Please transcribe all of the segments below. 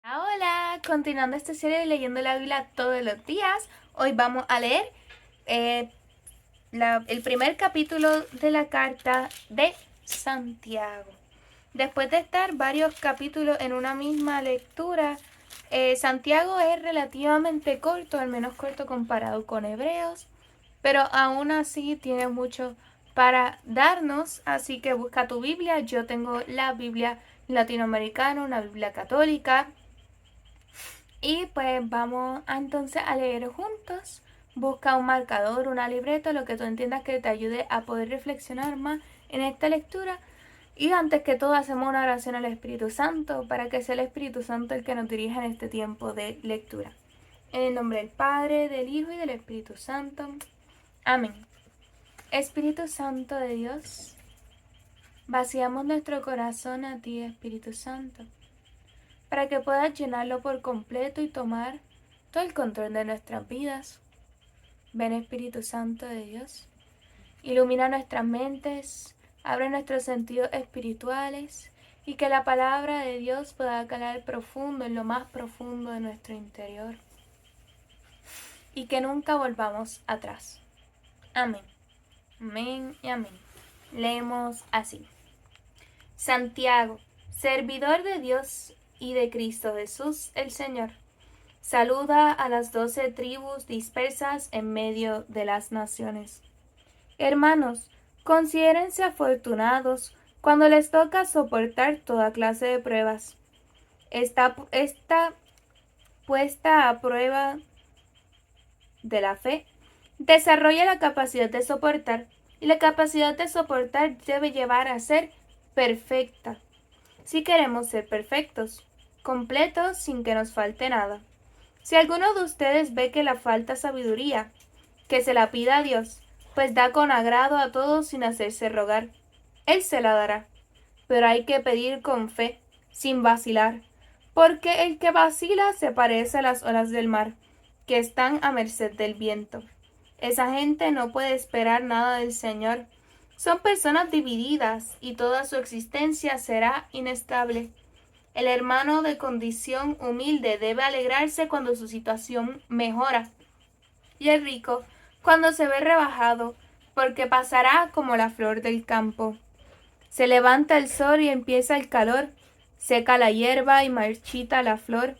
Hola, continuando esta serie de leyendo la Biblia todos los días, hoy vamos a leer eh, el primer capítulo de la carta de Santiago. Después de estar varios capítulos en una misma lectura, Santiago es relativamente corto, al menos corto comparado con Hebreos, pero aún así tiene mucho para darnos, así que busca tu Biblia. Yo tengo la Biblia latinoamericana, una Biblia católica. Y pues vamos entonces a leer juntos. Busca un marcador, una libreta, lo que tú entiendas que te ayude a poder reflexionar más en esta lectura. Y antes que todo hacemos una oración al Espíritu Santo para que sea el Espíritu Santo el que nos dirija en este tiempo de lectura. En el nombre del Padre, del Hijo y del Espíritu Santo. Amén. Espíritu Santo de Dios, vaciamos nuestro corazón a ti, Espíritu Santo, para que puedas llenarlo por completo y tomar todo el control de nuestras vidas. Ven, Espíritu Santo de Dios, ilumina nuestras mentes, abre nuestros sentidos espirituales y que la palabra de Dios pueda calar profundo en lo más profundo de nuestro interior y que nunca volvamos atrás. Amén. Amén y amén. Leemos así. Santiago, servidor de Dios y de Cristo Jesús el Señor, saluda a las 12 tribus dispersas en medio de las naciones. Hermanos, considérense afortunados cuando les toca soportar toda clase de pruebas. Esta puesta a prueba de la fe desarrolla la capacidad de soportar, y la capacidad de soportar debe llevar a ser perfecta, si queremos ser perfectos, completos sin que nos falte nada. Si alguno de ustedes ve que le falta sabiduría, que se la pida a Dios, pues da con agrado a todos sin hacerse rogar. Él se la dará, pero hay que pedir con fe, sin vacilar, porque el que vacila se parece a las olas del mar, que están a merced del viento. Esa gente no puede esperar nada del Señor. Son personas divididas y toda su existencia será inestable. El hermano de condición humilde debe alegrarse cuando su situación mejora, y el rico cuando se ve rebajado, porque pasará como la flor del campo. Se levanta el sol y empieza el calor, seca la hierba y marchita la flor,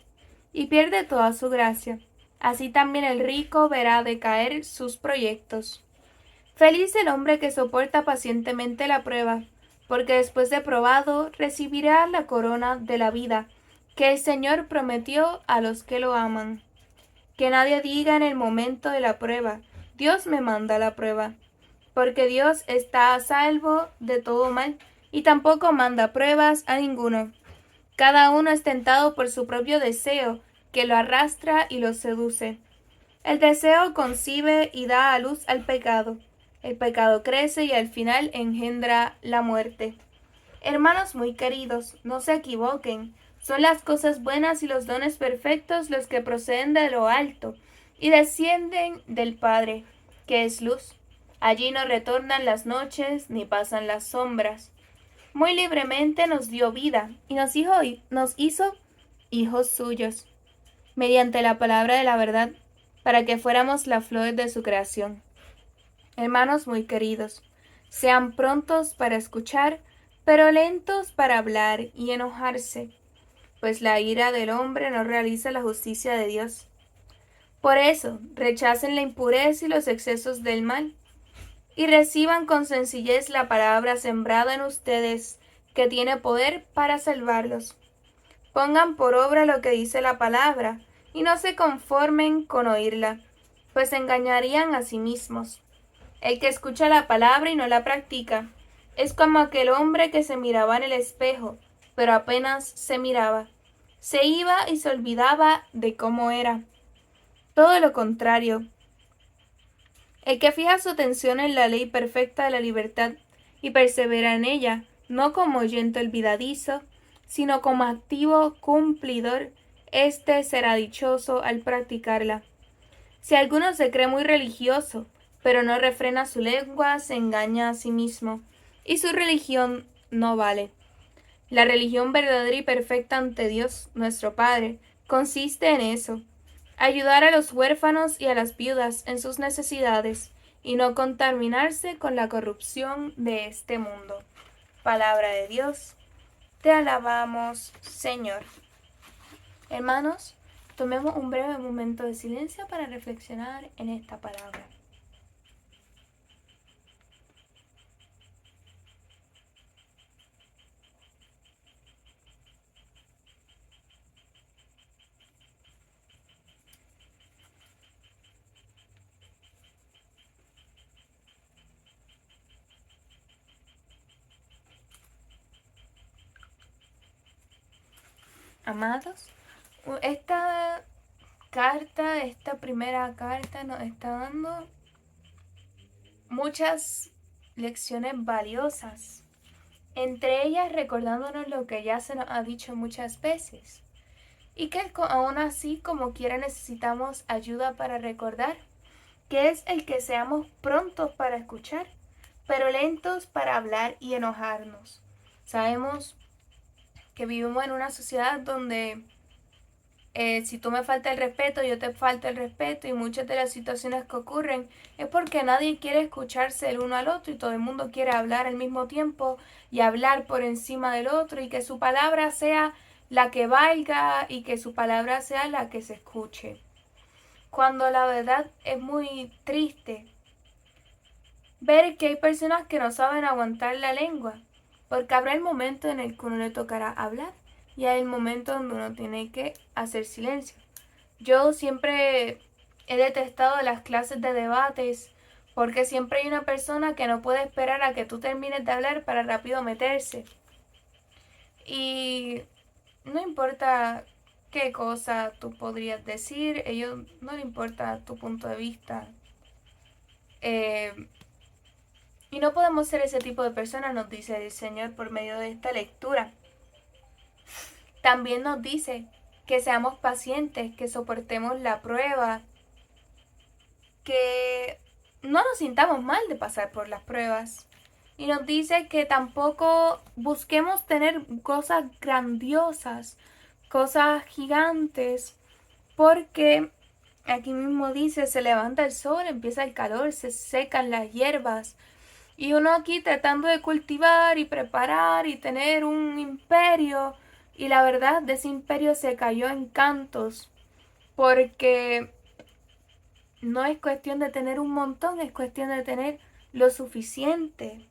y pierde toda su gracia. Así también el rico verá decaer sus proyectos. Feliz el hombre que soporta pacientemente la prueba, porque después de probado recibirá la corona de la vida que el Señor prometió a los que lo aman. Que nadie diga en el momento de la prueba, Dios me manda la prueba, porque Dios está a salvo de todo mal y tampoco manda pruebas a ninguno. Cada uno es tentado por su propio deseo, que lo arrastra y lo seduce. El deseo concibe y da a luz al pecado. El pecado crece y al final engendra la muerte. Hermanos muy queridos, no se equivoquen. Son las cosas buenas y los dones perfectos los que proceden de lo alto y descienden del Padre, que es luz. Allí no retornan las noches ni pasan las sombras. Muy libremente nos dio vida y nos hizo hijos suyos, mediante la palabra de la verdad, para que fuéramos la flor de su creación. Hermanos muy queridos, sean prontos para escuchar, pero lentos para hablar y enojarse, pues la ira del hombre no realiza la justicia de Dios. Por eso, rechacen la impureza y los excesos del mal, y reciban con sencillez la palabra sembrada en ustedes, que tiene poder para salvarlos. Pongan por obra lo que dice la palabra, y no se conformen con oírla, pues se engañarían a sí mismos. El que escucha la palabra y no la practica es como aquel hombre que se miraba en el espejo, pero apenas se miraba. Se iba y se olvidaba de cómo era. Todo lo contrario. El que fija su atención en la ley perfecta de la libertad y persevera en ella, no como oyente olvidadizo, sino como activo cumplidor, éste será dichoso al practicarla. Si alguno se cree muy religioso, pero no refrena su lengua, se engaña a sí mismo, y su religión no vale. La religión verdadera y perfecta ante Dios, nuestro Padre, consiste en eso: ayudar a los huérfanos y a las viudas en sus necesidades y no contaminarse con la corrupción de este mundo. Palabra de Dios, te alabamos, Señor. Hermanos, tomemos un breve momento de silencio para reflexionar en esta palabra. Amados, esta primera carta nos está dando muchas lecciones valiosas, entre ellas recordándonos lo que ya se nos ha dicho muchas veces, y que aún así, como quiera, necesitamos ayuda para recordar, que es el que seamos prontos para escuchar, pero lentos para hablar y enojarnos. Sabemos que vivimos en una sociedad donde si tú me faltas el respeto, yo te falto el respeto, y muchas de las situaciones que ocurren es porque nadie quiere escucharse el uno al otro y todo el mundo quiere hablar al mismo tiempo y hablar por encima del otro, y que su palabra sea la que valga y que su palabra sea la que se escuche. Cuando la verdad es muy triste ver que hay personas que no saben aguantar la lengua, porque habrá el momento en el que uno le tocará hablar y hay el momento donde uno tiene que hacer silencio. Yo siempre he detestado las clases de debates porque siempre hay una persona que no puede esperar a que tú termines de hablar para rápido meterse. Y no importa qué cosa tú podrías decir, a ellos no le importa tu punto de vista. Y no podemos ser ese tipo de personas, nos dice el Señor por medio de esta lectura. También nos dice que seamos pacientes, que soportemos la prueba, que no nos sintamos mal de pasar por las pruebas. Y nos dice que tampoco busquemos tener cosas grandiosas, cosas gigantes, porque aquí mismo dice, se levanta el sol, empieza el calor, se secan las hierbas. Y uno aquí tratando de cultivar y preparar y tener un imperio. Y la verdad, de ese imperio se cayó en cantos. Porque no es cuestión de tener un montón, es cuestión de tener lo suficiente,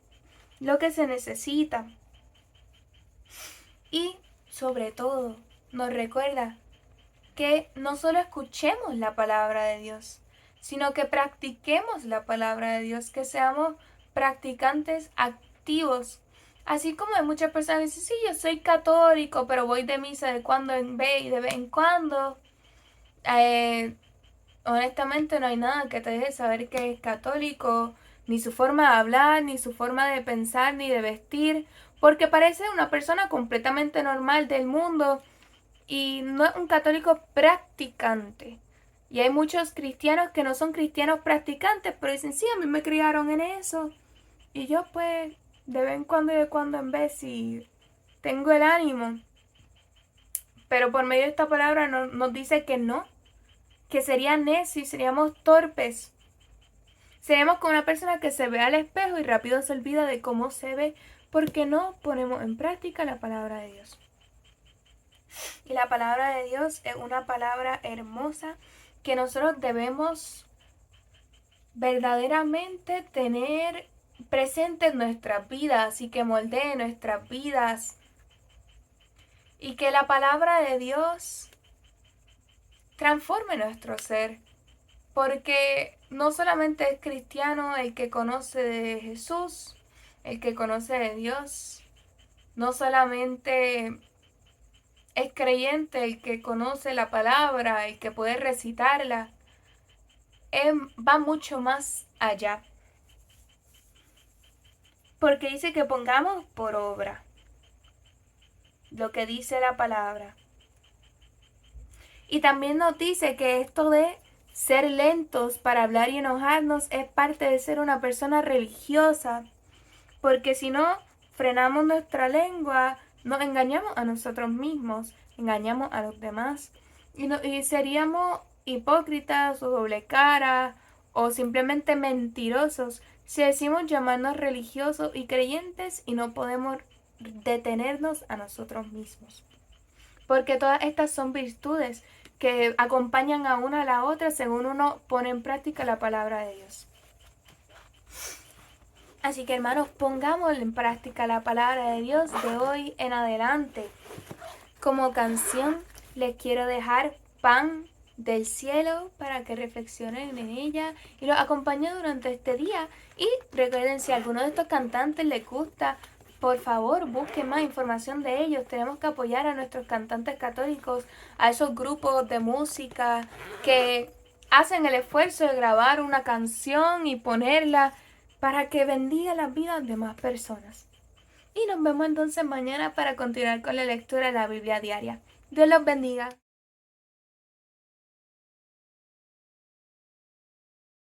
lo que se necesita. Y sobre todo, nos recuerda que no solo escuchemos la palabra de Dios, sino que practiquemos la palabra de Dios, que seamos practicantes activos. Así como hay muchas personas que dicen, sí, yo soy católico, pero voy de misa de cuando en vez y de vez en cuando. Honestamente no hay nada que te deje saber que es católico, ni su forma de hablar, ni su forma de pensar, ni de vestir, porque parece una persona completamente normal del mundo y no es un católico practicante. Y hay muchos cristianos que no son cristianos practicantes, pero dicen, sí, a mí me criaron en eso. Y yo pues de vez en cuando y de cuando en vez si tengo el ánimo. Pero por medio de esta palabra nos dice que no, que sería necio y seríamos torpes. Seremos como una persona que se ve al espejo y rápido se olvida de cómo se ve porque no ponemos en práctica la palabra de Dios. Y la palabra de Dios es una palabra hermosa que nosotros debemos verdaderamente tener presente en nuestras vidas y que moldee nuestras vidas. Y que la palabra de Dios transforme nuestro ser. Porque no solamente es cristiano el que conoce de Jesús, el que conoce de Dios, no solamente es creyente el que conoce la palabra, el que puede recitarla, va mucho más allá. Porque dice que pongamos por obra lo que dice la palabra. Y también nos dice que esto de ser lentos para hablar y enojarnos es parte de ser una persona religiosa. Porque si no, frenamos nuestra lengua, nos engañamos a nosotros mismos, engañamos a los demás y seríamos hipócritas o doble cara o simplemente mentirosos si decimos llamarnos religiosos y creyentes y no podemos detenernos a nosotros mismos. Porque todas estas son virtudes que acompañan a una a la otra según uno pone en práctica la palabra de Dios. Así que hermanos, pongamos en práctica la palabra de Dios de hoy en adelante. Como canción les quiero dejar Pan del Cielo para que reflexionen en ella y los acompañe durante este día. Y recuerden, si a alguno de estos cantantes les gusta, por favor busquen más información de ellos. Tenemos que apoyar a nuestros cantantes católicos, a esos grupos de música que hacen el esfuerzo de grabar una canción y ponerla para que bendiga las vidas de más personas. Y nos vemos entonces mañana para continuar con la lectura de la Biblia diaria. Dios los bendiga.